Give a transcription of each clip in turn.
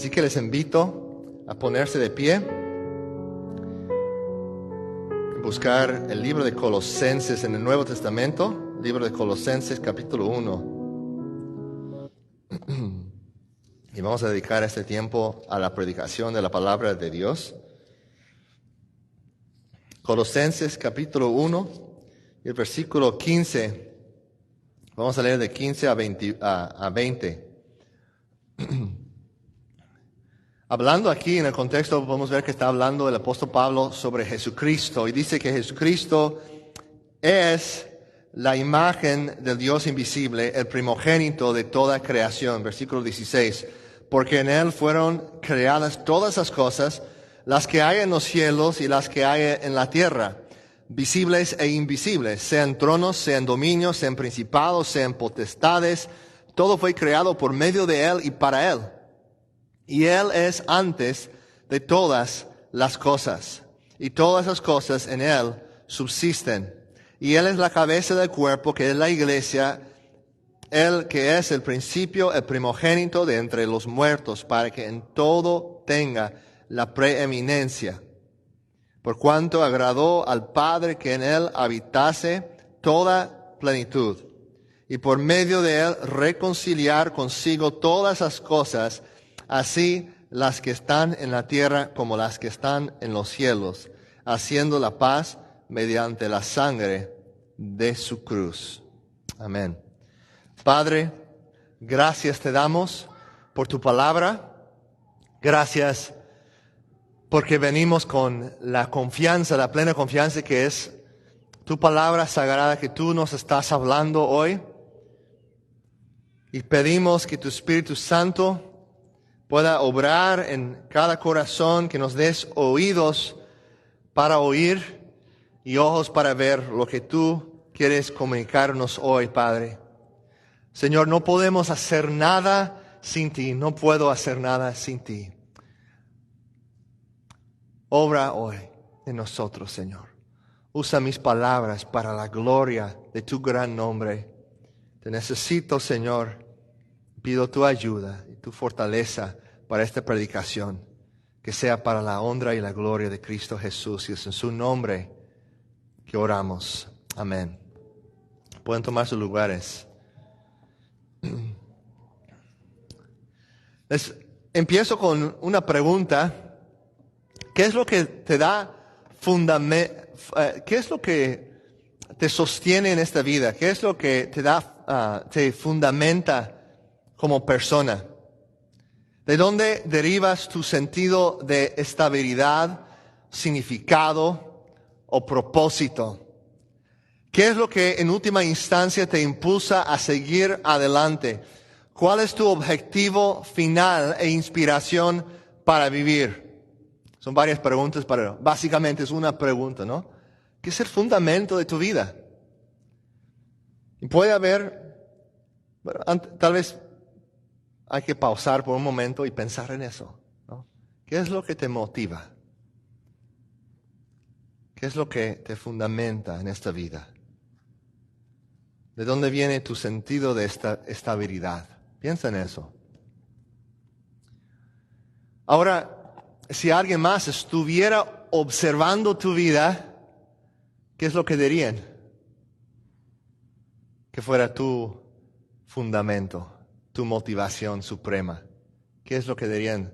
Así que les invito a ponerse de pie, buscar el libro de Colosenses en el Nuevo Testamento, libro de Colosenses capítulo 1. Y vamos a dedicar este tiempo a la predicación de la palabra de Dios. Colosenses capítulo 1, y el versículo 15. Vamos a leer de 15 a 20. Hablando aquí en el contexto, podemos ver que está hablando el apóstol Pablo sobre Jesucristo. Y dice que Jesucristo es la imagen del Dios invisible, el primogénito de toda creación. Versículo 16. Porque en Él fueron creadas todas las cosas, las que hay en los cielos y las que hay en la tierra, visibles e invisibles, sean tronos, sean dominios, sean principados, sean potestades. Todo fue creado por medio de Él y para Él. Y Él es antes de todas las cosas. Y todas las cosas en Él subsisten. Y Él es la cabeza del cuerpo, que es la iglesia, Él que es el principio, el primogénito de entre los muertos, para que en todo tenga la preeminencia. Por cuanto agradó al Padre que en Él habitase toda plenitud. Y por medio de Él reconciliar consigo todas las cosas, así las que están en la tierra como las que están en los cielos, haciendo la paz mediante la sangre de su cruz. Amén. Padre, gracias te damos por tu palabra. Gracias porque venimos con la confianza, la plena confianza que es tu palabra sagrada que tú nos estás hablando hoy. Y pedimos que tu Espíritu Santo pueda obrar en cada corazón, que nos des oídos para oír y ojos para ver lo que tú quieres comunicarnos hoy, Padre. Señor, no podemos hacer nada sin ti, no puedo hacer nada sin ti. Obra hoy en nosotros, Señor. Usa mis palabras para la gloria de tu gran nombre. Te necesito, Señor. Pido tu ayuda y tu fortaleza para esta predicación, que sea para la honra y la gloria de Cristo Jesús. Y es en su nombre que oramos. Amén. Pueden tomar sus lugares. Empiezo con una pregunta. ¿Qué es lo que te da qué es lo que te sostiene en esta vida? ¿Qué es lo que te fundamenta como persona? ¿De dónde derivas tu sentido de estabilidad, significado o propósito? ¿Qué es lo que en última instancia te impulsa a seguir adelante? ¿Cuál es tu objetivo final e inspiración para vivir? Son varias preguntas, pero básicamente es una pregunta, ¿no? ¿Qué es el fundamento de tu vida? Y puede haber, tal vez hay que pausar por un momento y pensar en eso, ¿no? ¿Qué es lo que te motiva? ¿Qué es lo que te fundamenta en esta vida? ¿De dónde viene tu sentido de esta estabilidad? Piensa en eso. Ahora, si alguien más estuviera observando tu vida, ¿qué es lo que dirían? Que fuera tu fundamento, tu motivación suprema. ¿Qué es lo que dirían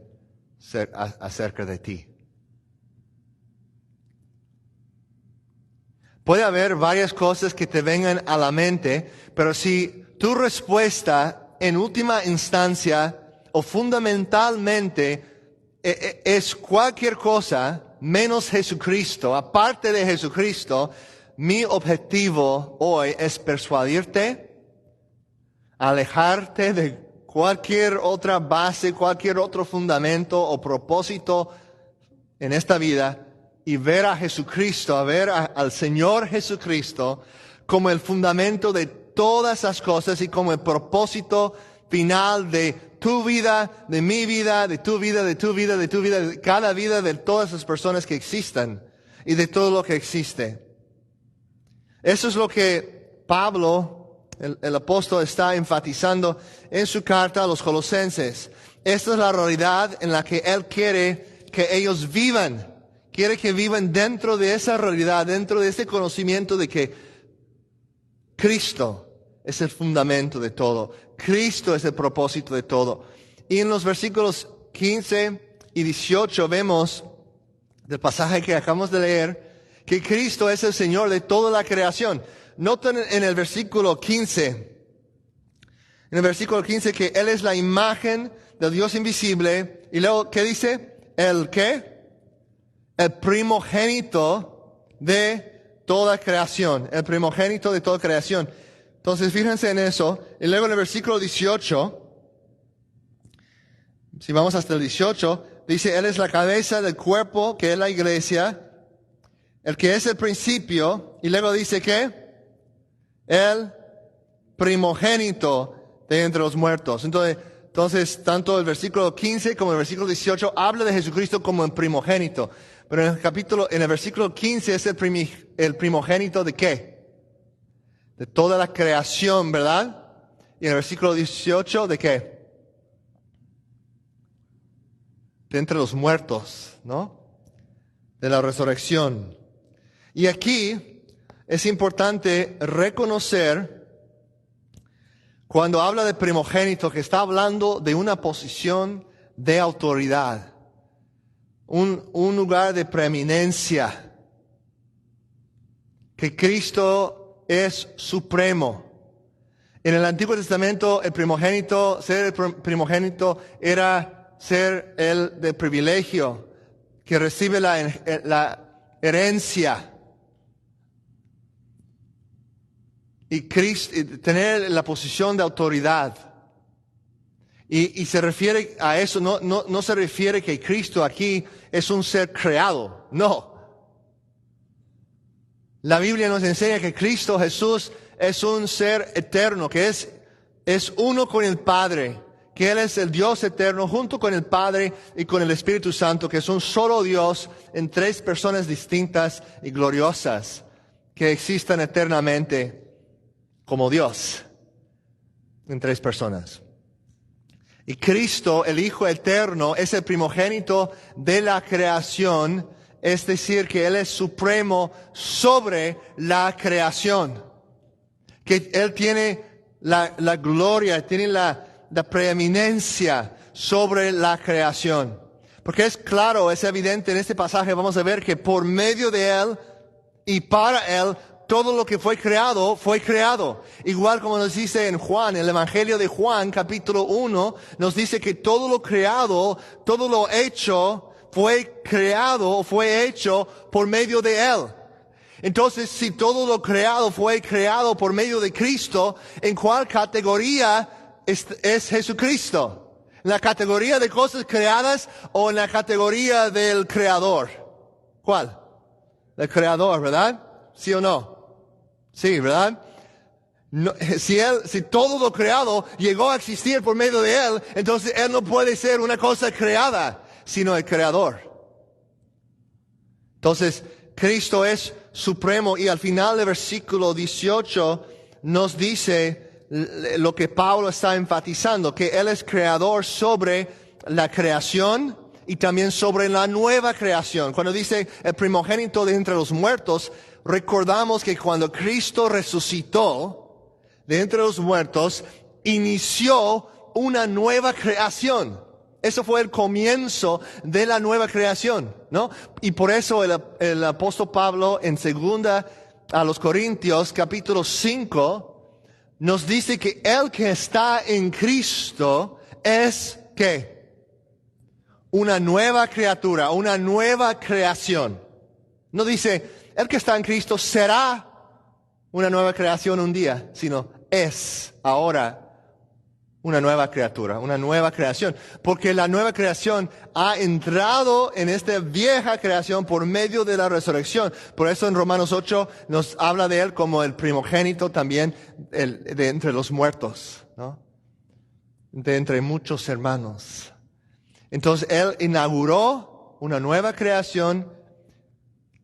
acerca de ti? Puede haber varias cosas que te vengan a la mente, pero si tu respuesta en última instancia o fundamentalmente es cualquier cosa menos Jesucristo, aparte de Jesucristo, mi objetivo hoy es persuadirte, alejarte de cualquier otra base, cualquier otro fundamento o propósito en esta vida y ver a Jesucristo, al Señor Jesucristo como el fundamento de todas las cosas y como el propósito final de tu vida, de mi vida, de tu vida, de tu vida, de tu vida, de cada vida de todas las personas que existan y de todo lo que existe. Eso es lo que Pablo, el apóstol, está enfatizando en su carta a los Colosenses. Esta es la realidad en la que Él quiere que ellos vivan. Quiere que vivan dentro de esa realidad, dentro de ese conocimiento de que Cristo es el fundamento de todo. Cristo es el propósito de todo. Y en los versículos 15 y 18 vemos del pasaje que acabamos de leer que Cristo es el Señor de toda la creación. Noten en el versículo 15, que Él es la imagen del Dios invisible. Y luego, ¿qué dice? ¿El qué? El primogénito de toda creación. El primogénito de toda creación. Entonces, fíjense en eso. Y luego en el versículo 18, si vamos hasta el 18, dice, Él es la cabeza del cuerpo, que es la iglesia, el que es el principio, y luego dice que el primogénito de entre los muertos. Entonces, tanto el versículo 15 como el versículo 18 habla de Jesucristo como el primogénito. Pero en el versículo 15 es el primogénito de ¿qué? De toda la creación, ¿verdad? Y en el versículo 18, ¿de qué? De entre los muertos, ¿no? De la resurrección. Y aquí es importante reconocer, cuando habla de primogénito, que está hablando de una posición de autoridad. Un lugar de preeminencia. Que Cristo es supremo. En el Antiguo Testamento, ser el primogénito era ser el de privilegio, que recibe la herencia. Y tener la posición de autoridad. Y se refiere a eso, no se refiere que Cristo aquí es un ser creado, no. La Biblia nos enseña que Cristo Jesús es un ser eterno, que es uno con el Padre, que Él es el Dios eterno junto con el Padre y con el Espíritu Santo, que es un solo Dios en tres personas distintas y gloriosas, que existan eternamente como Dios en tres personas. Y Cristo, el Hijo eterno, es el primogénito de la creación, es decir, que Él es supremo sobre la creación. Que Él tiene la gloria, tiene la preeminencia sobre la creación. Porque es claro, es evidente en este pasaje, vamos a ver que por medio de Él y para Él, todo lo que fue creado, fue creado. Igual como nos dice en Juan, el Evangelio de Juan, capítulo 1, nos dice que todo lo creado, todo lo hecho, fue creado, fue hecho por medio de Él. Entonces, si todo lo creado fue creado por medio de Cristo, ¿en cuál categoría es Jesucristo? ¿En la categoría de cosas creadas o en la categoría del Creador? ¿Cuál? Del Creador, ¿verdad? ¿Sí o no? Sí, ¿verdad? No, si todo lo creado llegó a existir por medio de Él, entonces Él no puede ser una cosa creada, sino el Creador. Entonces, Cristo es supremo y al final del versículo 18 nos dice lo que Pablo está enfatizando, que Él es creador sobre la creación y también sobre la nueva creación. Cuando dice el primogénito de entre los muertos, recordamos que cuando Cristo resucitó de entre los muertos, inició una nueva creación. Eso fue el comienzo de la nueva creación, ¿no? Y por eso el apóstol Pablo en segunda a los Corintios, capítulo 5, nos dice que el que está en Cristo es, ¿qué? Una nueva criatura, una nueva creación. No dice, el que está en Cristo será una nueva creación un día, sino es ahora una nueva criatura, una nueva creación. Porque la nueva creación ha entrado en esta vieja creación por medio de la resurrección. Por eso en Romanos 8 nos habla de Él como el primogénito también de entre los muertos, ¿no? De entre muchos hermanos. Entonces Él inauguró una nueva creación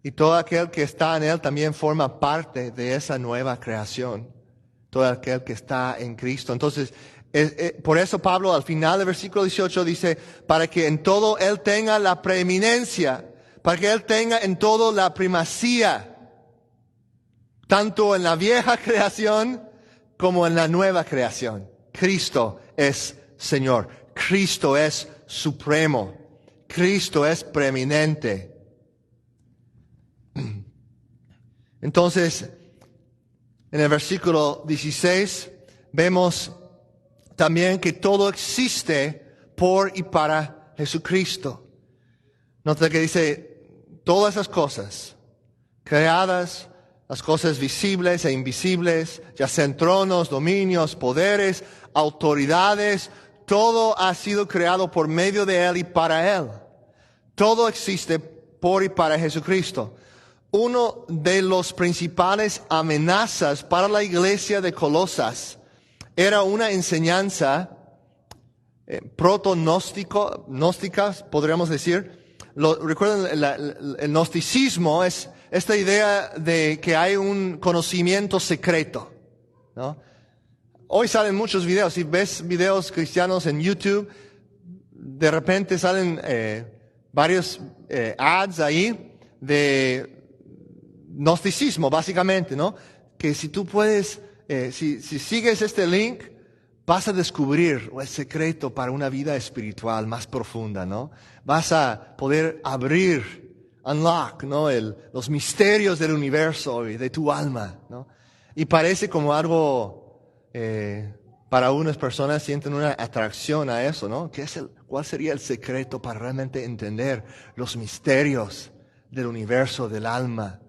y todo aquel que está en Él también forma parte de esa nueva creación. Todo aquel que está en Cristo. Entonces, Por eso Pablo al final del versículo 18 dice, para que en todo Él tenga la preeminencia, para que Él tenga en todo la primacía, tanto en la vieja creación como en la nueva creación. Cristo es Señor, Cristo es supremo, Cristo es preeminente. Entonces, en el versículo 16 vemos también que todo existe por y para Jesucristo. Nota que dice, todas esas cosas creadas, las cosas visibles e invisibles, ya sean tronos, dominios, poderes, autoridades, todo ha sido creado por medio de Él y para Él. Todo existe por y para Jesucristo. Uno de los principales amenazas para la iglesia de Colosas era una enseñanza proto-gnóstica, podríamos decir. Recuerden, el gnosticismo es esta idea de que hay un conocimiento secreto, ¿no? Hoy salen muchos videos. Si ves videos cristianos en YouTube, de repente salen varios ads ahí de gnosticismo, básicamente, ¿no? Que si tú puedes, si sigues este link, vas a descubrir el secreto para una vida espiritual más profunda, ¿no? Vas a poder abrir, unlock, ¿no? Los misterios del universo y de tu alma, ¿no? Y parece como algo, para unas personas sienten una atracción a eso, ¿no? ¿Cuál sería el secreto para realmente entender los misterios del universo, del alma?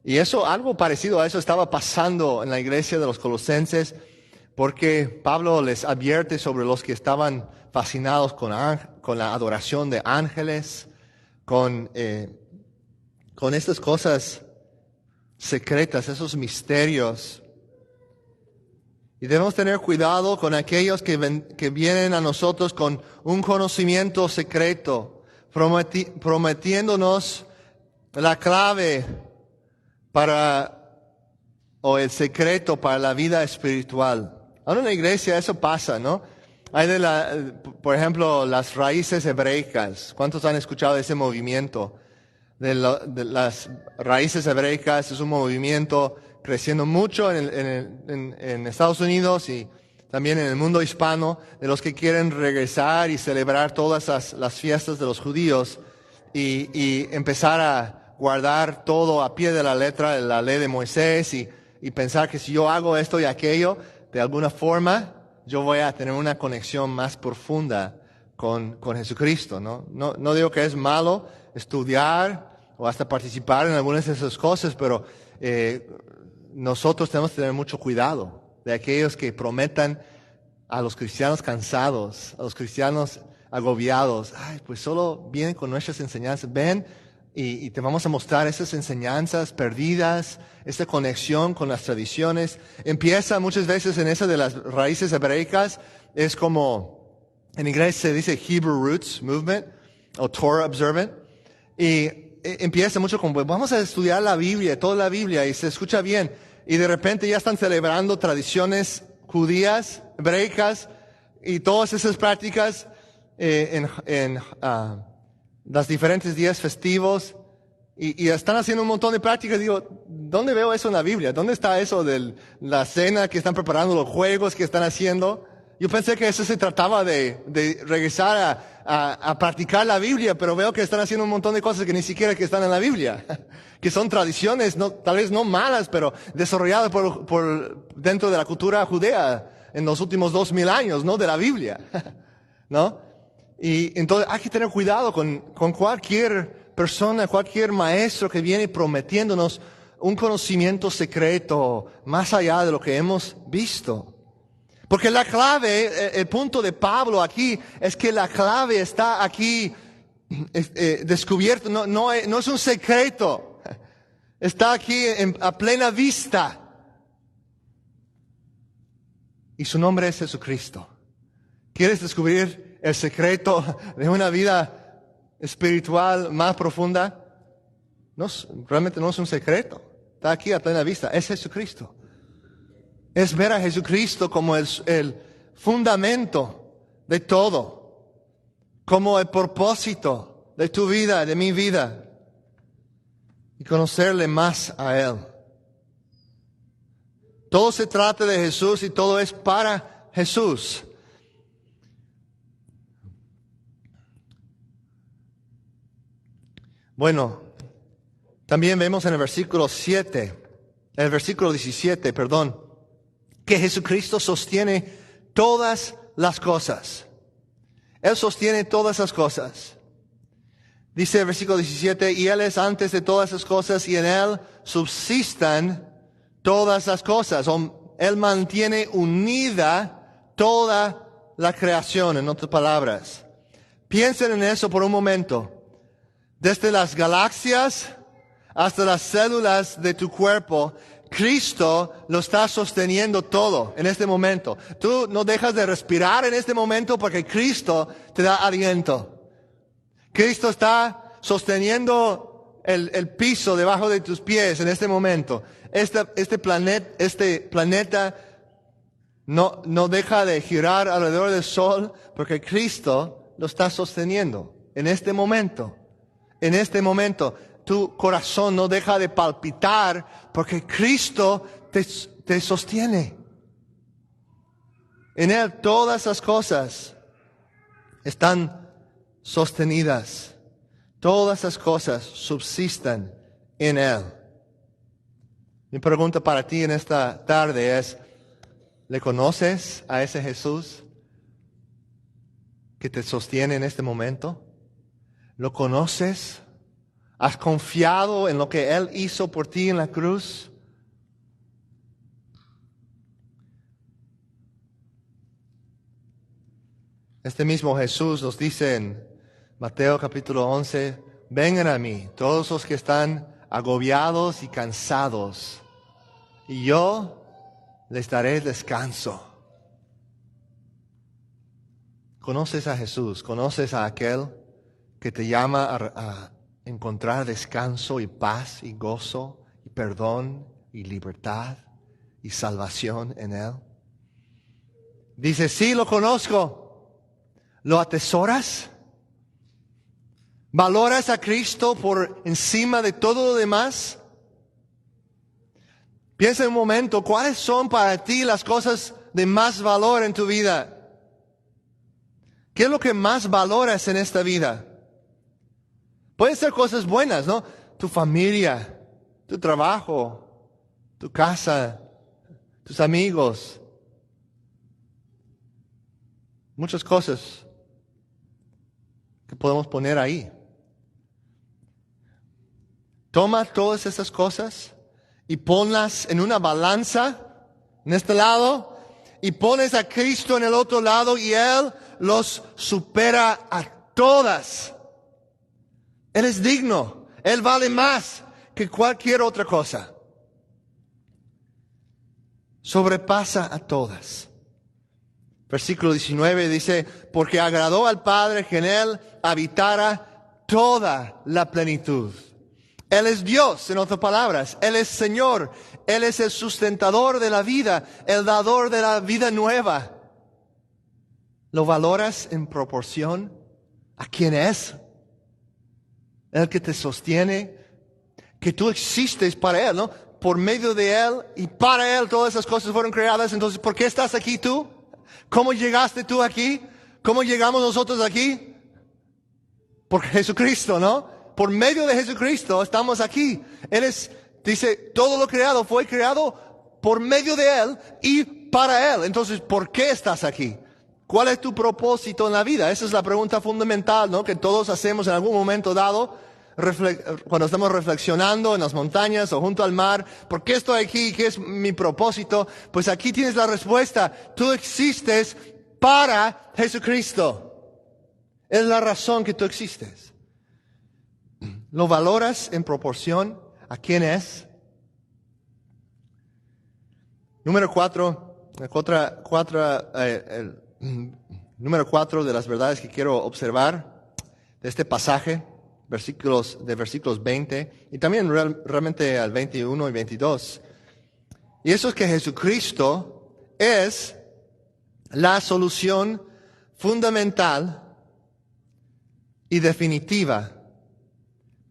Y eso, algo parecido a eso estaba pasando en la iglesia de los colosenses, porque Pablo les advierte sobre los que estaban fascinados con la adoración de ángeles, con estas cosas secretas, esos misterios. Y debemos tener cuidado con aquellos que vienen a nosotros con un conocimiento secreto, prometiéndonos la clave o el secreto para la vida espiritual. Ahora en la iglesia eso pasa, ¿no? Hay por ejemplo, las raíces hebraicas. ¿Cuántos han escuchado de ese movimiento? De las raíces hebraicas es un movimiento creciendo mucho en Estados Unidos y también en el mundo hispano, de los que quieren regresar y celebrar todas las fiestas de los judíos y empezar a guardar todo a pie de la letra de la ley de Moisés y pensar que si yo hago esto y aquello, de alguna forma yo voy a tener una conexión más profunda con Jesucristo, ¿no? No digo que es malo estudiar o hasta participar en algunas de esas cosas, pero nosotros tenemos que tener mucho cuidado de aquellos que prometan a los cristianos cansados, a los cristianos agobiados. Ay, pues solo vienen con nuestras enseñanzas. Ven y te vamos a mostrar esas enseñanzas perdidas, esta conexión con las tradiciones. Empieza muchas veces en esa de las raíces hebraicas. Es como, en inglés se dice Hebrew Roots Movement o Torah Observant. Y empieza mucho como, pues vamos a estudiar la Biblia, toda la Biblia, y se escucha bien. Y de repente ya están celebrando tradiciones judías, hebreicas, y todas esas prácticas en los diferentes días festivos. Y están haciendo un montón de prácticas. Digo, ¿dónde veo eso en la Biblia? ¿Dónde está eso de la cena que están preparando, los juegos que están haciendo? Yo pensé que eso se trataba de regresar a practicar la Biblia, pero veo que están haciendo un montón de cosas que ni siquiera que están en la Biblia, que son tradiciones, tal vez no malas, pero desarrolladas por dentro de la cultura judea en los últimos 2000 años, ¿no? De la Biblia, ¿no? Y entonces hay que tener cuidado con cualquier persona, cualquier maestro que viene prometiéndonos un conocimiento secreto más allá de lo que hemos visto. Porque la clave, el punto de Pablo aquí, es que la clave está aquí descubierto, no es un secreto, está aquí a plena vista. Y su nombre es Jesucristo. ¿Quieres descubrir el secreto de una vida espiritual más profunda? Realmente no es un secreto, está aquí a plena vista, es Jesucristo. Es ver a Jesucristo como el fundamento de todo, como el propósito de tu vida, de mi vida, y conocerle más a Él. Todo se trata de Jesús y todo es para Jesús. Bueno, también vemos en el versículo 17, que Jesucristo sostiene todas las cosas. Él sostiene todas las cosas. Dice el versículo 17, y Él es antes de todas las cosas y en Él subsistan todas las cosas. Él mantiene unida toda la creación, en otras palabras. Piensen en eso por un momento. Desde las galaxias hasta las células de tu cuerpo, Cristo lo está sosteniendo todo en este momento. Tú no dejas de respirar en este momento porque Cristo te da aliento. Cristo está sosteniendo el piso debajo de tus pies en este momento. Este planeta no deja de girar alrededor del sol porque Cristo lo está sosteniendo en este momento. En este momento, tu corazón no deja de palpitar porque Cristo te sostiene. En Él todas las cosas están sostenidas. Todas las cosas subsisten en Él. Mi pregunta para ti en esta tarde es, ¿le conoces a ese Jesús que te sostiene en este momento? ¿Lo conoces? ¿Has confiado en lo que Él hizo por ti en la cruz? Este mismo Jesús nos dice en Mateo capítulo 11, vengan a mí todos los que están agobiados y cansados, y yo les daré descanso. ¿Conoces a Jesús? ¿Conoces a aquel que te llama a encontrar descanso y paz y gozo y perdón y libertad y salvación en Él? Dice, sí, lo conozco. ¿Lo atesoras? ¿Valoras a Cristo por encima de todo lo demás? Piensa un momento, ¿cuáles son para ti las cosas de más valor en tu vida? ¿Qué es lo que más valoras en esta vida? Pueden ser cosas buenas, ¿no? Tu familia, tu trabajo, tu casa, tus amigos. Muchas cosas que podemos poner ahí. Toma todas esas cosas y ponlas en una balanza, en este lado, y pones a Cristo en el otro lado y Él los supera a todas. Él es digno. Él vale más que cualquier otra cosa. Sobrepasa a todas. Versículo 19 dice, porque agradó al Padre que en Él habitara toda la plenitud. Él es Dios, en otras palabras. Él es Señor. Él es el sustentador de la vida, el dador de la vida nueva. ¿Lo valoras en proporción a quién es? El que te sostiene, que tú existes para Él, ¿no? Por medio de Él y para Él todas esas cosas fueron creadas. Entonces, ¿por qué estás aquí tú? ¿Cómo llegaste tú aquí? ¿Cómo llegamos nosotros aquí? Por Jesucristo, ¿no? Por medio de Jesucristo estamos aquí. Dice, todo lo creado fue creado por medio de Él y para Él. Entonces, ¿por qué estás aquí? ¿Cuál es tu propósito en la vida? Esa es la pregunta fundamental, ¿no? Que todos hacemos en algún momento dado, cuando estamos reflexionando en las montañas o junto al mar. ¿Por qué estoy aquí? ¿Qué es mi propósito? Pues aquí tienes la respuesta. Tú existes para Jesucristo. Es la razón que tú existes. ¿Lo valoras en proporción a quién es? Número 4, número 4 de las verdades que quiero observar de este pasaje, versículos 20 y también realmente al 21 y 22, Y eso es que Jesucristo es la solución fundamental y definitiva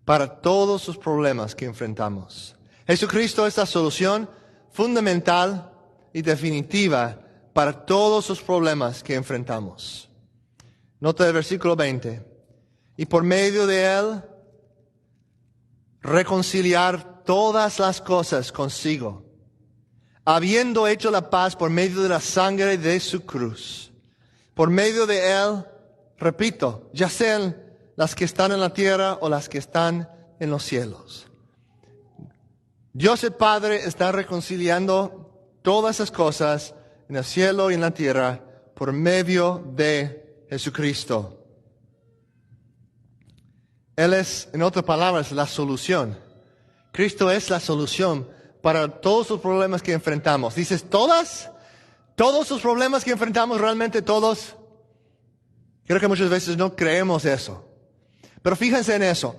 para todos los problemas que enfrentamos. Jesucristo es la solución fundamental y definitiva para todos los problemas que enfrentamos. Nota el versículo 20. Y por medio de Él, reconciliar todas las cosas consigo, habiendo hecho la paz por medio de la sangre de su cruz. Por medio de Él, repito, ya sean las que están en la tierra o las que están en los cielos. Dios el Padre está reconciliando todas esas cosas en el cielo y en la tierra por medio de Jesucristo. Él es, en otras palabras, la solución. Cristo es la solución para todos los problemas que enfrentamos. Dices, ¿todas? ¿Todos los problemas que enfrentamos, realmente todos? Creo que muchas veces no creemos eso. Pero fíjense en eso.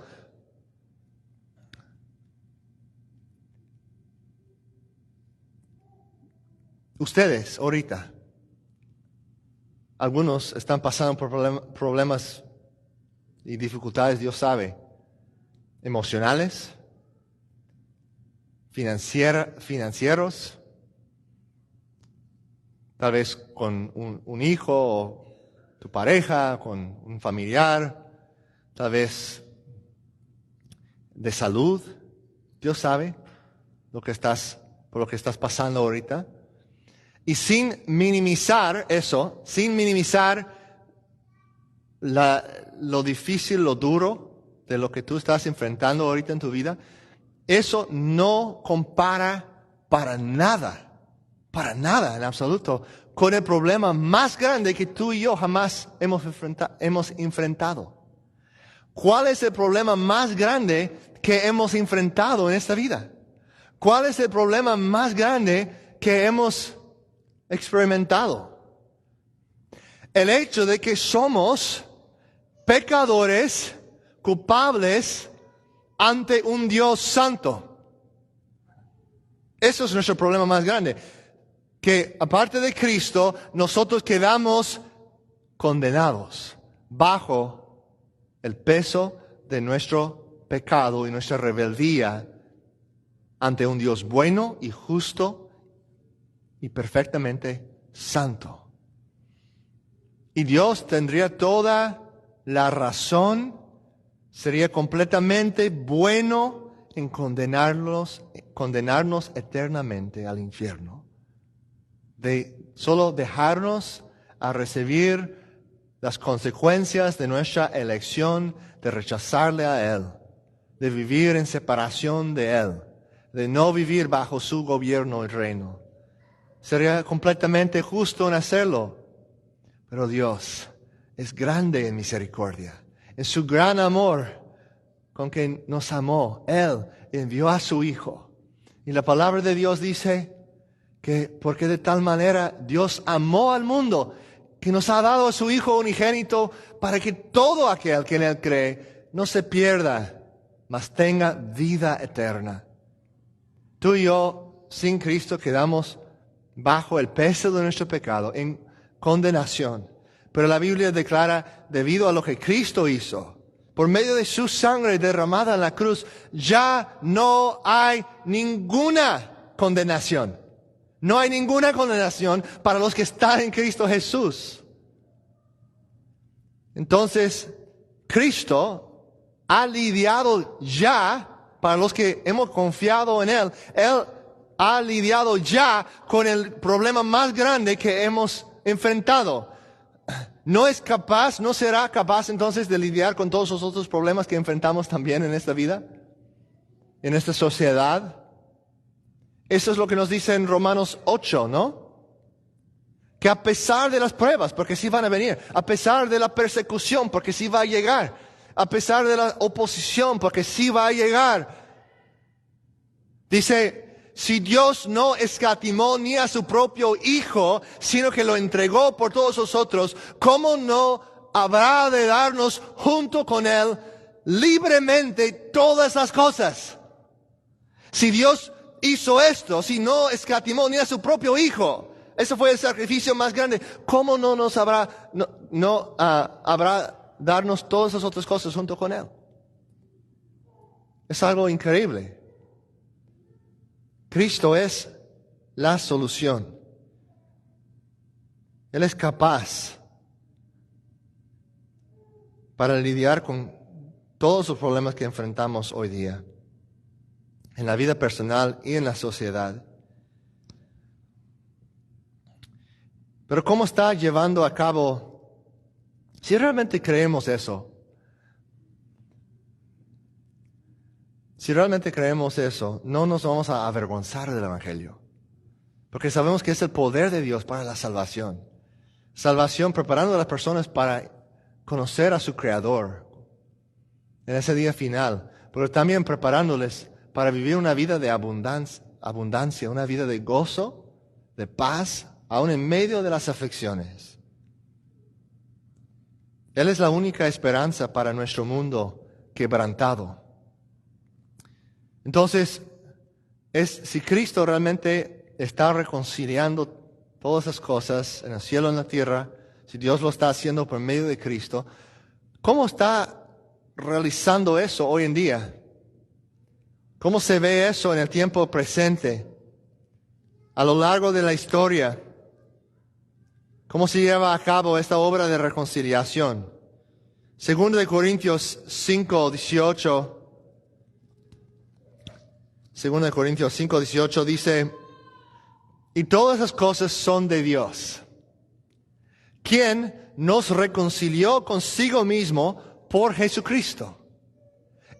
Ustedes, ahorita, algunos están pasando por problemas y dificultades, Dios sabe, emocionales, financieros, tal vez con un hijo o tu pareja, con un familiar, tal vez de salud. Dios sabe por lo que estás pasando ahorita. Y sin minimizar eso, sin minimizar lo difícil, lo duro de lo que tú estás enfrentando ahorita en tu vida, eso no compara para nada en absoluto, con el problema más grande que tú y yo jamás hemos enfrentado. ¿Cuál es el problema más grande que hemos enfrentado en esta vida? ¿Cuál es el problema más grande que hemos experimentado? El hecho de que somos pecadores, culpables ante un Dios santo. Eso es nuestro problema más grande. Que aparte de Cristo, nosotros quedamos condenados bajo el peso de nuestro pecado y nuestra rebeldía ante un Dios bueno y justo y perfectamente santo. Y Dios tendría toda la razón, sería completamente bueno en condenarnos eternamente al infierno. De solo dejarnos a recibir las consecuencias de nuestra elección de rechazarle a Él, de vivir en separación de Él, de no vivir bajo su gobierno y reino. Sería completamente justo en hacerlo. Pero Dios es grande en misericordia. En su gran amor con que nos amó, Él envió a su Hijo. Y la palabra de Dios dice que porque de tal manera Dios amó al mundo, que nos ha dado a su Hijo unigénito para que todo aquel que en Él cree no se pierda, mas tenga vida eterna. Tú y yo, sin Cristo, quedamos bajo el peso de nuestro pecado, en condenación. Pero la Biblia declara, debido a lo que Cristo hizo, por medio de su sangre derramada en la cruz, ya no hay ninguna condenación. No hay ninguna condenación para los que están en Cristo Jesús. Entonces, Cristo ha lidiado ya, para los que hemos confiado en Él, Él ha lidiado ya con el problema más grande que hemos enfrentado. ¿No será capaz entonces de lidiar con todos los otros problemas que enfrentamos también en esta vida? En esta sociedad. Eso es lo que nos dice en Romanos 8, ¿no? Que a pesar de las pruebas, porque sí van a venir, a pesar de la persecución, porque sí va a llegar, a pesar de la oposición, porque sí va a llegar, dice, si Dios no escatimó ni a su propio Hijo, sino que lo entregó por todos nosotros, ¿cómo no habrá de darnos junto con Él libremente todas las cosas? Si Dios hizo esto, si no escatimó ni a su propio Hijo? Ese fue el sacrificio más grande. ¿Cómo no nos habrá, habrá darnos todas las otras cosas junto con Él? Es algo increíble. Cristo es la solución. Él es capaz para lidiar con todos los problemas que enfrentamos hoy día, en la vida personal y en la sociedad. Pero ¿cómo está llevando a cabo? Si realmente creemos eso, no nos vamos a avergonzar del Evangelio, porque sabemos que es el poder de Dios para la salvación. Salvación preparando a las personas para conocer a su Creador en ese día final, pero también preparándoles para vivir una vida de abundancia, una vida de gozo, de paz, aún en medio de las aflicciones. Él es la única esperanza para nuestro mundo quebrantado. Entonces, si Cristo realmente está reconciliando todas esas cosas en el cielo y en la tierra, si Dios lo está haciendo por medio de Cristo, ¿cómo está realizando eso hoy en día? ¿Cómo se ve eso en el tiempo presente? A lo largo de la historia, ¿cómo se lleva a cabo esta obra de reconciliación? Segundo de Corintios 5:18. Segundo de Corintios 5:18 dice: y todas esas cosas son de Dios, quien nos reconcilió consigo mismo por Jesucristo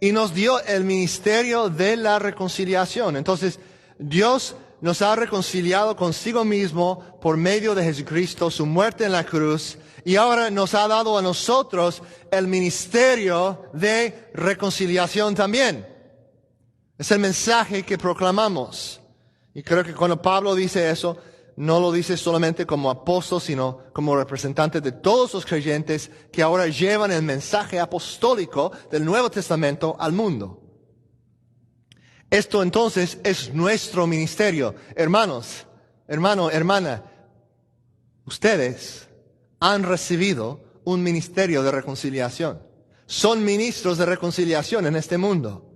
y nos dio el ministerio de la reconciliación. Entonces, Dios nos ha reconciliado consigo mismo por medio de Jesucristo, su muerte en la cruz, y ahora nos ha dado a nosotros el ministerio de reconciliación también. Es el mensaje que proclamamos. Y creo que cuando Pablo dice eso, no lo dice solamente como apóstol, sino como representante de todos los creyentes que ahora llevan el mensaje apostólico del Nuevo Testamento al mundo. Esto entonces es nuestro ministerio. Hermanos, hermana, ustedes han recibido un ministerio de reconciliación. Son ministros de reconciliación en este mundo.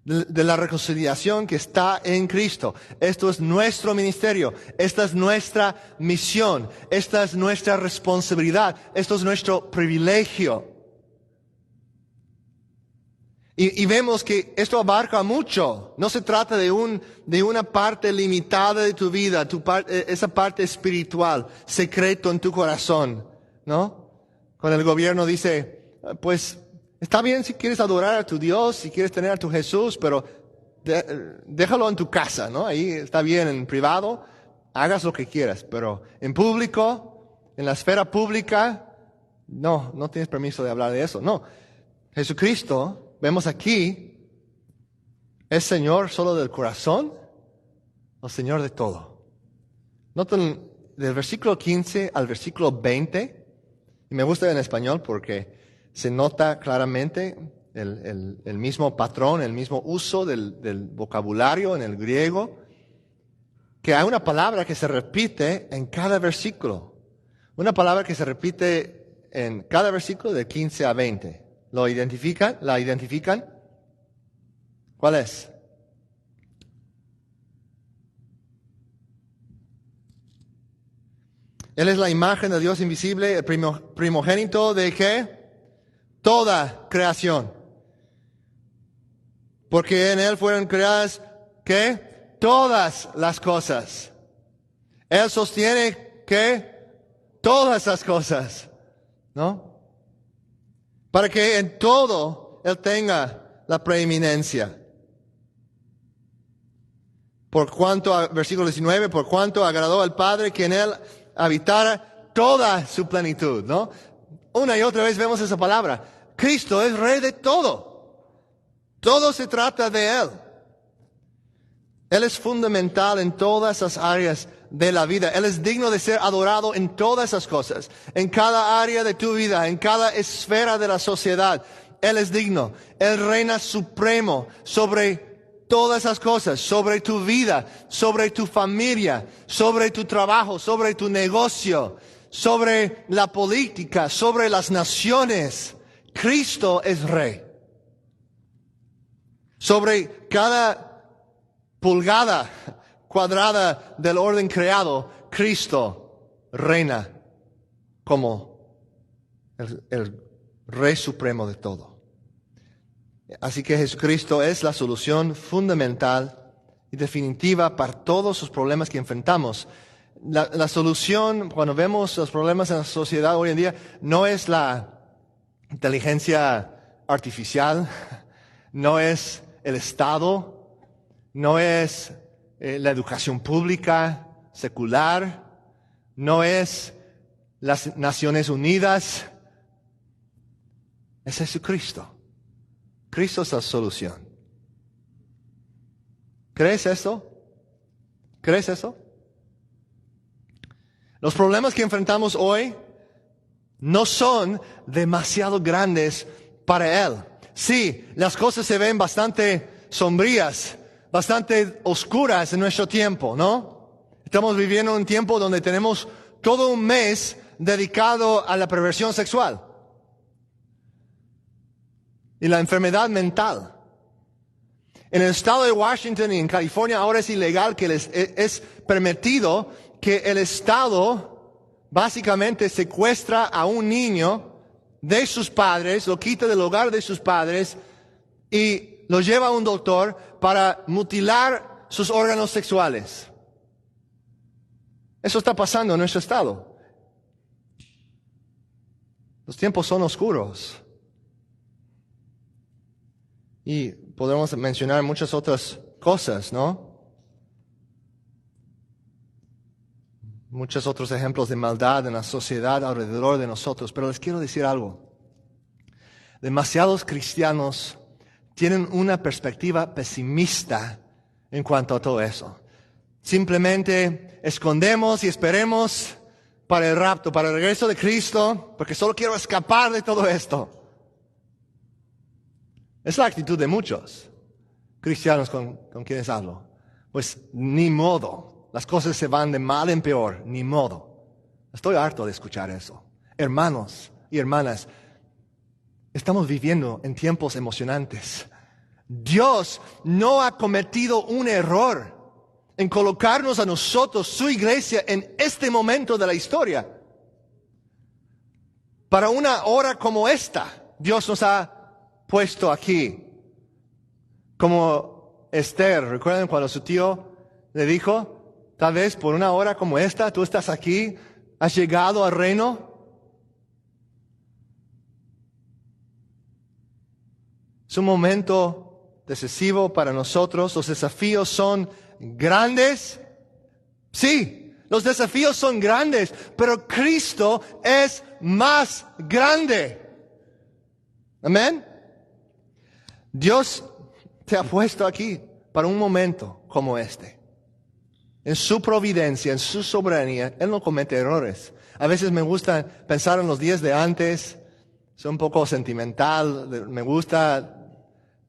De la reconciliación que está en Cristo. Esto es nuestro ministerio. Esta es nuestra misión. Esta es nuestra responsabilidad. Esto es nuestro privilegio. Y vemos que esto abarca mucho. No se trata de una parte limitada de tu vida, esa parte espiritual, secreto en tu corazón, ¿no? Cuando el gobierno dice, pues, está bien si quieres adorar a tu Dios, si quieres tener a tu Jesús, pero déjalo en tu casa, ¿no? Ahí está bien, en privado, hagas lo que quieras, pero en público, en la esfera pública, no tienes permiso de hablar de eso. No, Jesucristo, vemos aquí, es Señor solo del corazón o Señor de todo. Noten del versículo 15 al versículo 20, y me gusta en español porque se nota claramente el mismo patrón, el mismo uso del vocabulario en el griego, que hay una palabra que se repite en cada versículo. Una palabra que se repite en cada versículo de 15 a 20. ¿Lo identifican? ¿La identifican? ¿Cuál es? Él es la imagen de Dios invisible, el primogénito de ¿qué? Toda creación. Porque en Él fueron creadas, ¿qué? Todas las cosas. Él sostiene, ¿qué? Todas las cosas, ¿no? Para que en todo Él tenga la preeminencia. Por cuanto, versículo 19, por cuanto agradó al Padre que en Él habitara toda su plenitud, ¿no? Una y otra vez vemos esa palabra. Cristo es Rey de todo. Todo se trata de Él. Él es fundamental en todas las áreas de la vida. Él es digno de ser adorado en todas esas cosas. En cada área de tu vida, en cada esfera de la sociedad. Él es digno. Él reina supremo sobre todas esas cosas, sobre tu vida, sobre tu familia, sobre tu trabajo, sobre tu negocio, sobre la política, sobre las naciones. Cristo es Rey. Sobre cada pulgada cuadrada del orden creado, Cristo reina como el Rey supremo de todo. Así que Jesucristo es la solución fundamental y definitiva para todos los problemas que enfrentamos. La solución, cuando vemos los problemas en la sociedad hoy en día, no es la inteligencia artificial, no es el Estado, no es la educación pública, secular, no es las Naciones Unidas, es Jesucristo. Cristo es la solución. ¿Crees eso? ¿Crees eso? Los problemas que enfrentamos hoy no son demasiado grandes para Él. Sí, las cosas se ven bastante sombrías, bastante oscuras en nuestro tiempo, ¿no? Estamos viviendo un tiempo donde tenemos todo un mes dedicado a la perversión sexual y la enfermedad mental. En el estado de Washington y en California ahora es ilegal que es permitido que el Estado básicamente secuestra a un niño de sus padres, lo quita del hogar de sus padres y lo lleva a un doctor para mutilar sus órganos sexuales. Eso está pasando en nuestro estado. Los tiempos son oscuros. Y podemos mencionar muchas otras cosas, ¿no? Muchos otros ejemplos de maldad en la sociedad alrededor de nosotros. Pero les quiero decir algo. Demasiados cristianos tienen una perspectiva pesimista en cuanto a todo eso. Simplemente escondemos y esperemos para el rapto, para el regreso de Cristo, porque solo quiero escapar de todo esto. Es la actitud de muchos cristianos con quienes hablo. Pues ni modo, las cosas se van de mal en peor, ni modo. Estoy harto de escuchar eso. Hermanos y hermanas, estamos viviendo en tiempos emocionantes. Dios no ha cometido un error en colocarnos a nosotros, su iglesia, en este momento de la historia. Para una hora como esta, Dios nos ha puesto aquí. Como Esther, ¿recuerdan cuando su tío le dijo, tal vez por una hora como esta, tú estás aquí, has llegado al reino? Es un momento decisivo para nosotros. Los desafíos son grandes. Sí, los desafíos son grandes, pero Cristo es más grande. Amén. Dios te ha puesto aquí para un momento como este. En su providencia, en su soberanía, Él no comete errores. A veces me gusta pensar en los días de antes. Soy un poco sentimental. Me gusta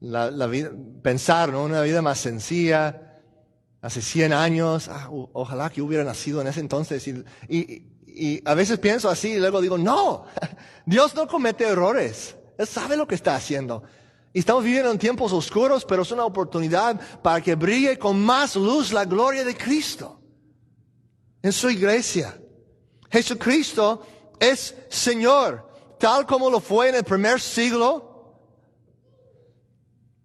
la vida, pensar, ¿no? Una vida más sencilla. Hace 100 años, ojalá que hubiera nacido en ese entonces. Y a veces pienso así y luego digo, no, Dios no comete errores. Él sabe lo que está haciendo. Y estamos viviendo en tiempos oscuros, pero es una oportunidad para que brille con más luz la gloria de Cristo en su iglesia. Jesucristo es Señor, tal como lo fue en el primer siglo,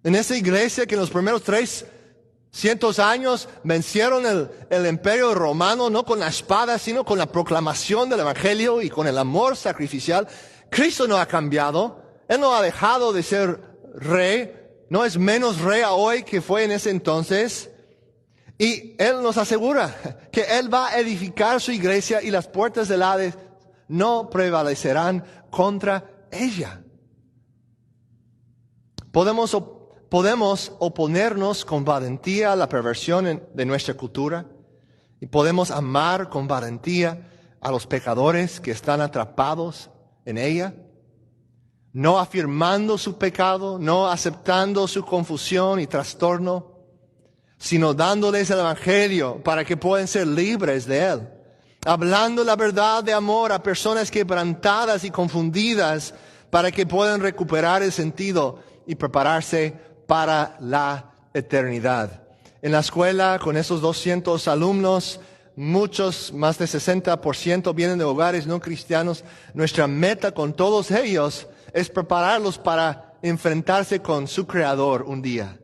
en esa iglesia que en los primeros 300 años vencieron el imperio romano, no con la espada, sino con la proclamación del evangelio y con el amor sacrificial. Cristo no ha cambiado. Él no ha dejado de ser rey, no es menos rey hoy que fue en ese entonces. Y Él nos asegura que Él va a edificar su iglesia y las puertas del Hades no prevalecerán contra ella. Podemos oponernos con valentía a la perversión de nuestra cultura y podemos amar con valentía a los pecadores que están atrapados en ella. No afirmando su pecado, no aceptando su confusión y trastorno, sino dándoles el Evangelio para que puedan ser libres de él. Hablando la verdad de amor a personas quebrantadas y confundidas para que puedan recuperar el sentido y prepararse para la eternidad. En la escuela, con esos 200 alumnos, muchos, más de 60% vienen de hogares no cristianos. Nuestra meta con todos ellos es prepararlos para enfrentarse con su Creador un día,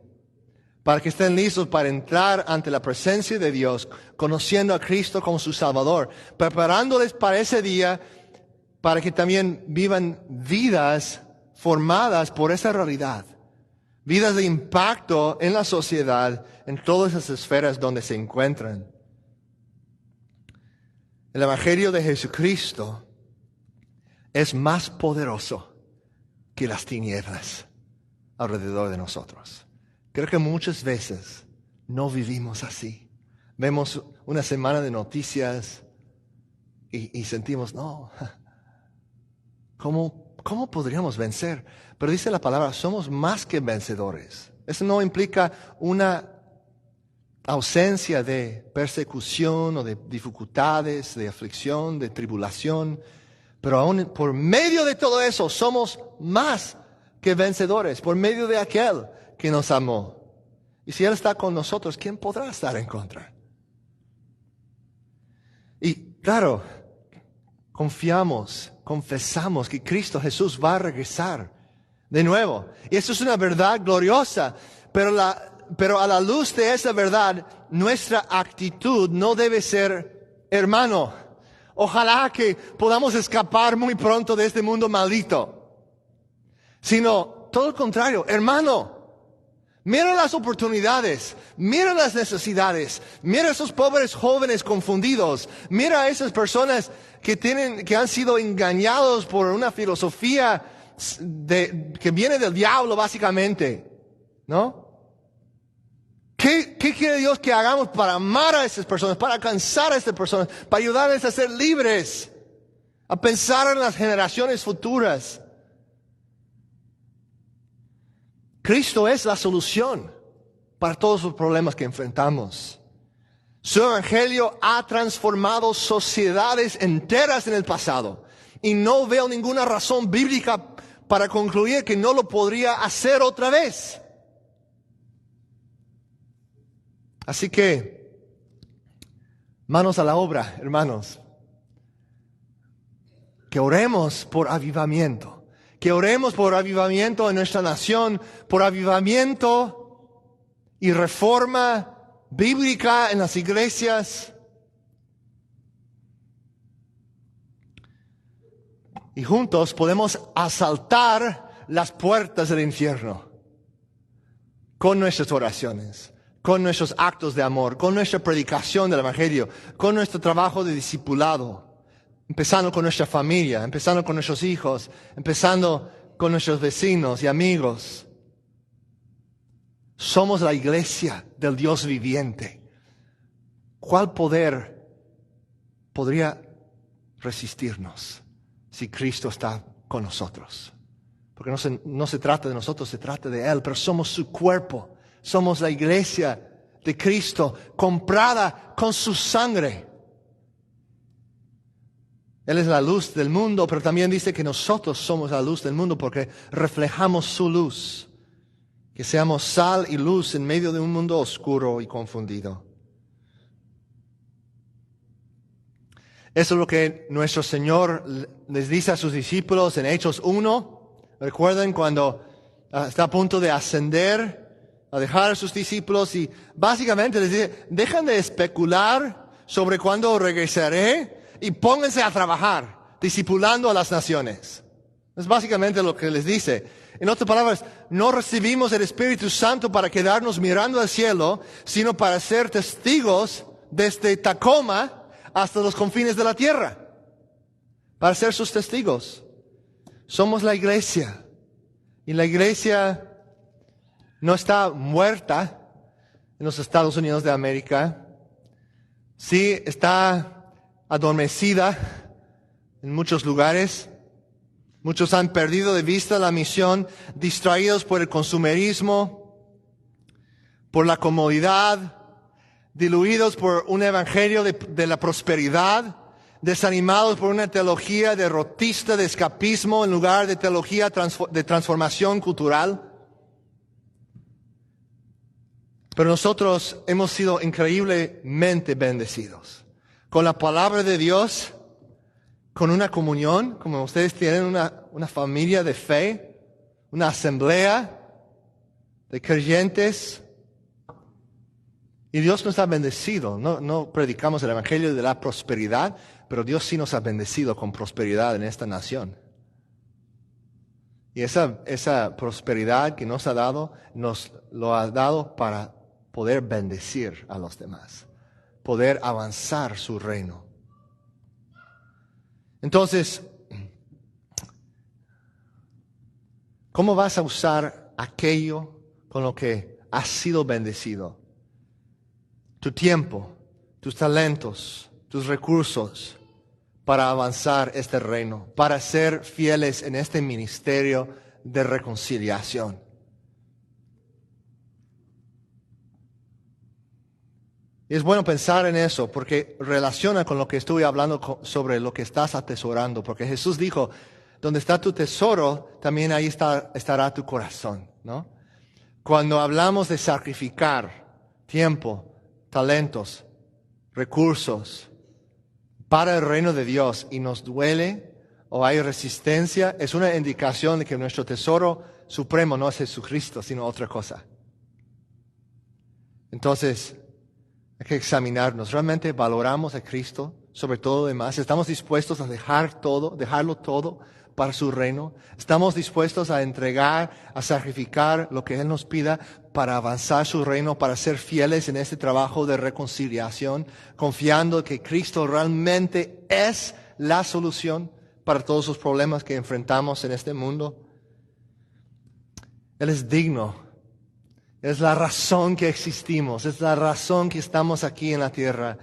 para que estén listos para entrar ante la presencia de Dios, conociendo a Cristo como su Salvador, preparándoles para ese día, para que también vivan vidas formadas por esa realidad, vidas de impacto en la sociedad, en todas esas esferas donde se encuentran. El Evangelio de Jesucristo es más poderoso que las tinieblas alrededor de nosotros. Creo que muchas veces no vivimos así. Vemos una semana de noticias y sentimos, no, ¿cómo podríamos vencer? Pero dice la palabra, somos más que vencedores. Eso no implica una ausencia de persecución o de dificultades, de aflicción, de tribulación. Pero aún por medio de todo eso somos más que vencedores, por medio de aquel que nos amó. Y si Él está con nosotros, ¿quién podrá estar en contra? Y claro, confesamos que Cristo Jesús va a regresar de nuevo. Y eso es una verdad gloriosa, pero a la luz de esa verdad, nuestra actitud no debe ser, hermano, ojalá que podamos escapar muy pronto de este mundo maldito. Sino, todo lo contrario, hermano, mira las oportunidades, mira las necesidades, mira a esos pobres jóvenes confundidos, mira a esas personas que han sido engañados por una filosofía que viene del diablo básicamente, ¿no? ¿Qué quiere Dios que hagamos para amar a esas personas, para alcanzar a esas personas, para ayudarles a ser libres, a pensar en las generaciones futuras? Cristo es la solución para todos los problemas que enfrentamos. Su evangelio ha transformado sociedades enteras en el pasado y no veo ninguna razón bíblica para concluir que no lo podría hacer otra vez. Así que, manos a la obra, hermanos. Que oremos por avivamiento. Que oremos por avivamiento en nuestra nación, por avivamiento y reforma bíblica en las iglesias. Y juntos podemos asaltar las puertas del infierno con nuestras oraciones, con nuestros actos de amor, con nuestra predicación del Evangelio, con nuestro trabajo de discipulado. Empezando con nuestra familia, empezando con nuestros hijos, empezando con nuestros vecinos y amigos. Somos la iglesia del Dios viviente. ¿Cuál poder podría resistirnos si Cristo está con nosotros? Porque no se trata de nosotros, se trata de Él, pero somos su cuerpo. Somos la iglesia de Cristo, comprada con su sangre. Él es la luz del mundo, pero también dice que nosotros somos la luz del mundo porque reflejamos su luz. Que seamos sal y luz en medio de un mundo oscuro y confundido. Eso es lo que nuestro Señor les dice a sus discípulos en Hechos 1. Recuerden cuando está a punto de ascender, a dejar a sus discípulos y básicamente les dice, dejan de especular sobre cuándo regresaré. Y pónganse a trabajar, discipulando a las naciones. Es básicamente lo que les dice. En otras palabras, no recibimos el Espíritu Santo para quedarnos mirando al cielo, sino para ser testigos desde Tacoma hasta los confines de la tierra. Para ser sus testigos. Somos la iglesia. Y la iglesia no está muerta en los Estados Unidos de América. Sí está adormecida en muchos lugares. Muchos han perdido de vista la misión, distraídos por el consumerismo, por la comodidad, diluidos por un evangelio de la prosperidad, desanimados por una teología derrotista de escapismo en lugar de teología de transformación cultural. Pero nosotros hemos sido increíblemente bendecidos con la palabra de Dios, con una comunión, como ustedes tienen una familia de fe, una asamblea de creyentes. Y Dios nos ha bendecido. No predicamos el evangelio de la prosperidad, pero Dios sí nos ha bendecido con prosperidad en esta nación. Y esa prosperidad que nos ha dado, nos lo ha dado para poder bendecir a los demás, poder avanzar su reino. Entonces, ¿cómo vas a usar aquello con lo que has sido bendecido? Tu tiempo, tus talentos, tus recursos para avanzar este reino, para ser fieles en este ministerio de reconciliación. Y es bueno pensar en eso porque relaciona con lo que estuve hablando sobre lo que estás atesorando, porque Jesús dijo, donde está tu tesoro, también ahí estará tu corazón, ¿no? Cuando hablamos de sacrificar tiempo, talentos, recursos para el reino de Dios y nos duele o hay resistencia, es una indicación de que nuestro tesoro supremo no es Jesucristo, sino otra cosa. Entonces, hay que examinarnos. ¿Realmente valoramos a Cristo sobre todo lo demás? ¿Estamos dispuestos a dejarlo todo para su reino? ¿Estamos dispuestos a entregar, a sacrificar lo que Él nos pida para avanzar su reino, para ser fieles en este trabajo de reconciliación, confiando que Cristo realmente es la solución para todos los problemas que enfrentamos en este mundo? Él es digno. Es la razón que existimos, es la razón que estamos aquí en la tierra.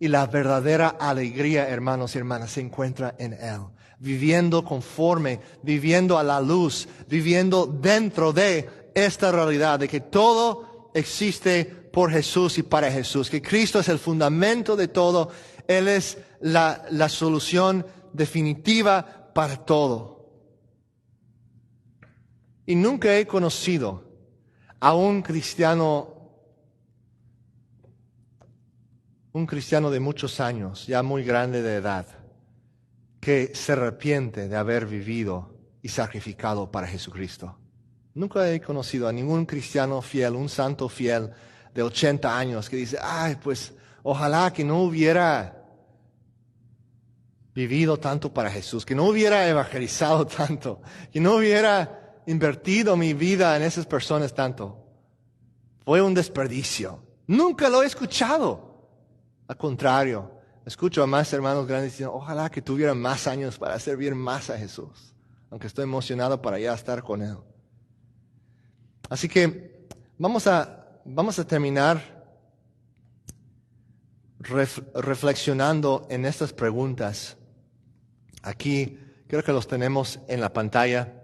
Y la verdadera alegría, hermanos y hermanas, se encuentra en Él. Viviendo conforme, viviendo a la luz, viviendo dentro de esta realidad de que todo existe por Jesús y para Jesús. Que Cristo es el fundamento de todo. Él es la solución definitiva para todo. Y nunca he conocido a un cristiano de muchos años, ya muy grande de edad, que se arrepiente de haber vivido y sacrificado para Jesucristo. Nunca he conocido a ningún cristiano fiel, un santo fiel de 80 años que dice, pues ojalá que no hubiera vivido tanto para Jesús, que no hubiera evangelizado tanto, que no hubiera invertido mi vida en esas personas tanto. Fue un desperdicio. Nunca lo he escuchado. Al contrario, escucho a más hermanos grandes diciendo, ojalá que tuvieran más años para servir más a Jesús, aunque estoy emocionado para ya estar con Él. Así que vamos a terminar reflexionando en estas preguntas. Aquí creo que los tenemos en la pantalla.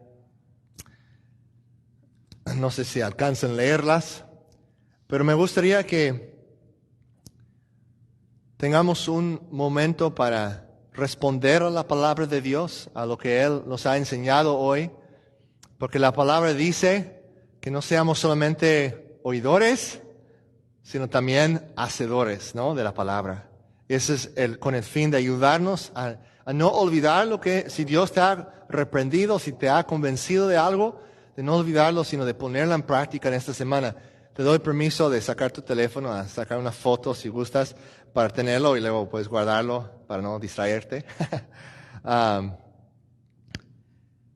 No sé si alcanzan a leerlas, pero me gustaría que tengamos un momento para responder a la palabra de Dios, a lo que Él nos ha enseñado hoy, porque la palabra dice que no seamos solamente oidores, sino también hacedores, ¿no?, de la palabra. Ese es con el fin de ayudarnos a no olvidar lo que, si Dios te ha reprendido, si te ha convencido de algo, de no olvidarlo, sino de ponerla en práctica en esta semana. Te doy permiso de sacar tu teléfono, a sacar una foto si gustas, para tenerlo y luego puedes guardarlo para no distraerte.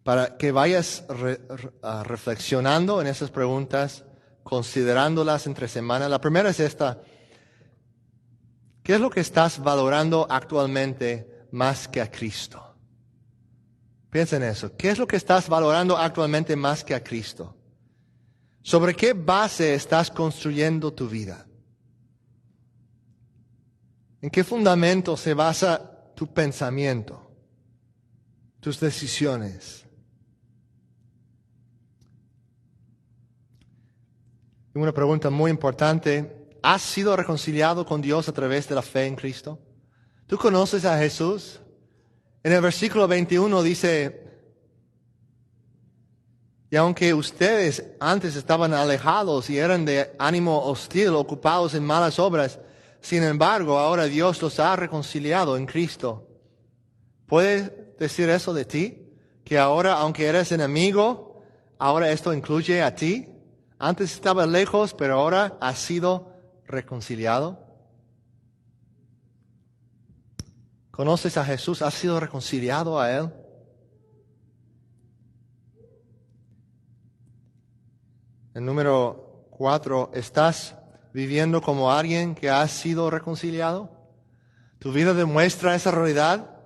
Para que vayas reflexionando en esas preguntas, considerándolas entre semana. La primera es esta: ¿qué es lo que estás valorando actualmente más que a Cristo? Piensa en eso. ¿Qué es lo que estás valorando actualmente más que a Cristo? ¿Sobre qué base estás construyendo tu vida? ¿En qué fundamento se basa tu pensamiento, tus decisiones? Una pregunta muy importante. ¿Has sido reconciliado con Dios a través de la fe en Cristo? ¿Tú conoces a Jesús? En el versículo 21 dice, y aunque ustedes antes estaban alejados y eran de ánimo hostil, ocupados en malas obras, sin embargo, ahora Dios los ha reconciliado en Cristo. ¿Puedes decir eso de ti? Que ahora, aunque eres enemigo, ahora esto incluye a ti. Antes estabas lejos, pero ahora has sido reconciliado. ¿Conoces a Jesús? ¿Has sido reconciliado a Él? El número 4, ¿estás viviendo como alguien que ha sido reconciliado? ¿Tu vida demuestra esa realidad?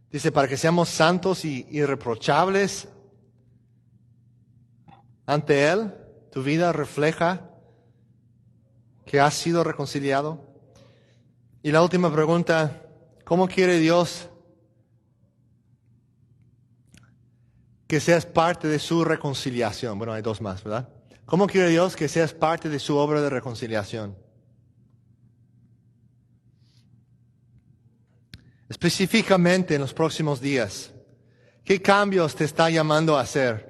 Dice, para que seamos santos y irreprochables ante Él. ¿Tu vida refleja que has sido reconciliado? Y la última pregunta, ¿cómo quiere Dios que seas parte de su reconciliación? Bueno, hay dos más, ¿verdad? ¿Cómo quiere Dios que seas parte de su obra de reconciliación? Específicamente en los próximos días, ¿qué cambios te está llamando a hacer?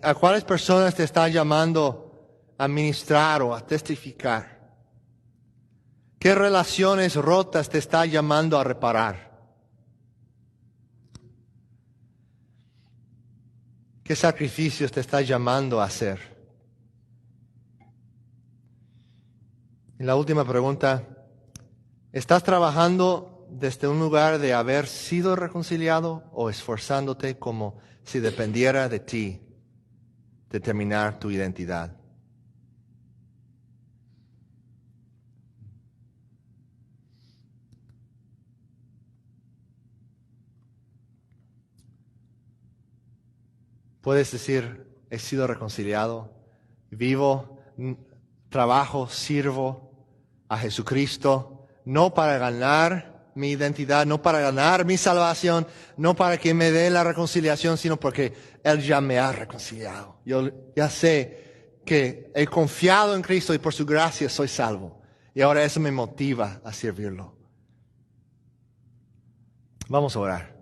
¿A cuáles personas te está llamando a ministrar o a testificar? ¿Qué relaciones rotas te está llamando a reparar? ¿Qué sacrificios te está llamando a hacer? Y la última pregunta, ¿estás trabajando desde un lugar de haber sido reconciliado o esforzándote como si dependiera de ti determinar tu identidad? Puedes decir, he sido reconciliado, vivo, trabajo, sirvo a Jesucristo, no para ganar mi identidad, no para ganar mi salvación, no para que me dé la reconciliación, sino porque Él ya me ha reconciliado. Yo ya sé que he confiado en Cristo y por su gracia soy salvo. Y ahora eso me motiva a servirlo. Vamos a orar.